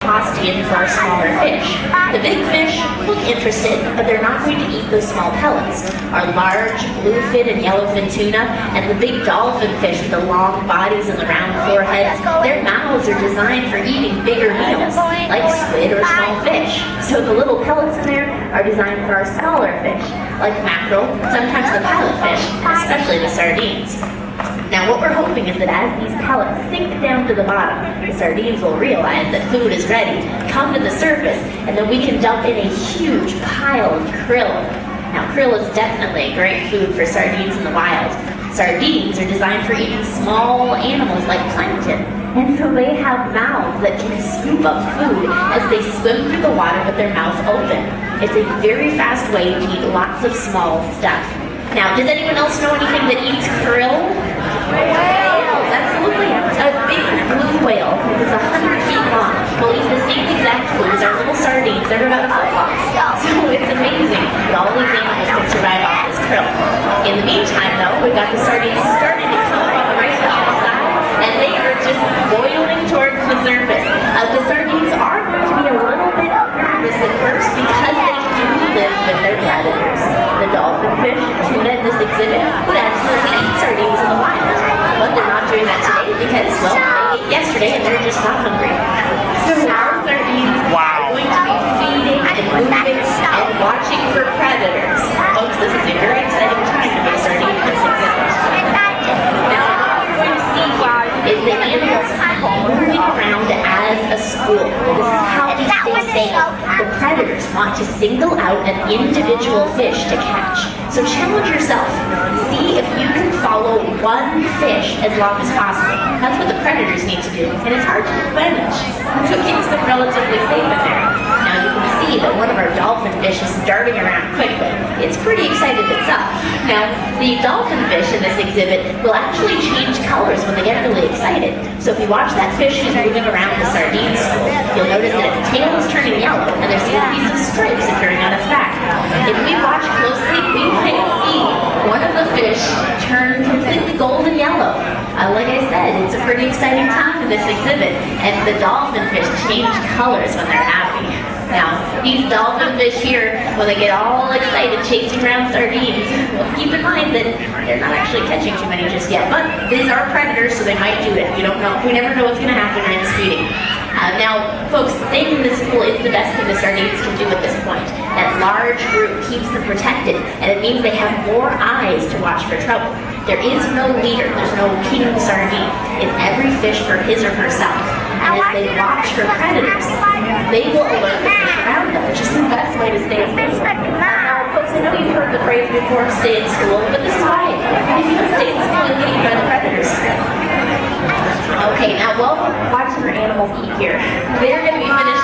tossed in for our smaller fish. The big fish look interested, but they're not going to eat those small pellets. Our large bluefin and yellowfin tuna and the big dolphin fish with the long bodies and the round foreheads, their mouths are designed for eating bigger meals, like squid or small fish. So the little pellets in there are designed for our smaller fish, like mackerel, sometimes the pilot fish, and especially the sardines. Now what we're hoping is that as these pellets sink down to the bottom, the sardines will realize that food is ready, come to the surface, and then we can dump in a huge pile of krill. Now krill is definitely a great food for sardines in the wild. Sardines are designed for eating small animals like plankton, and so they have mouths that can scoop up food as they swim through the water with their mouths open. It's a very fast way to eat lots of small stuff. Now, does anyone else know anything that eats krill? Whales, absolutely. A big blue whale that's 100 feet long will eat the same exact food as our little sardines. They're about a foot long. So it's amazing that all these animals can survive off this krill. In the meantime, though, we've got the sardines starting to come up right off the side, and they are just boiling towards the surface. The sardines are going to be a little bit nervous at first because they do live with their predators. The dolphin fish, tuna in this exhibit, would absolutely eat sardines in the wild. But they're not doing that today because, well, they ate yesterday and they're just not hungry. So our sardines are going to be feeding and moving and watching for predators. Folks, this is a very exciting time to be a sardine in this exhibit. Now, what we're going to see is the animals moving around as a school. This is how they stay safe. The predators want to single out an individual fish to catch. So challenge yourself. See if you can follow one fish as long as possible. That's what the predators need to do, and it's hard to manage. That's what keeps them relatively safe in there. Now you can see that one of our dolphin fish is darting around quickly. It's pretty excited itself. Now, the dolphin fish in this exhibit will actually change colors when they get really excited. So if you watch that fish who's moving around the sardine school, you'll notice that its tail is turning yellow, and there seem to be some stripes appearing on its back. If we watch closely, we might see one of the fish turn completely golden yellow. Like I said, it's a pretty exciting time for this exhibit, and the dolphin fish change colors when they're happy. Now, these dolphin fish here, when they get all excited chasing around sardines, well, keep in mind that they're not actually catching too many just yet, but these are predators, so they might do it. You don't know. We never know what's going to happen during this feeding. Now, folks, staying in this pool is the best thing the sardines can do at this point. That large group keeps them protected, and it means they have more eyes to watch for trouble. There is no leader. There's no king sardine. It's every fish for his or herself. And as they watch for predators, they will alert the fish around them, which is the best way to stay safe. Now, folks, I know you've heard the phrase before, stay in school, but this is why. If you don't stay in school, you'll get eaten by the predators. Okay, now while we're watching our animals eat here, they're going to be finished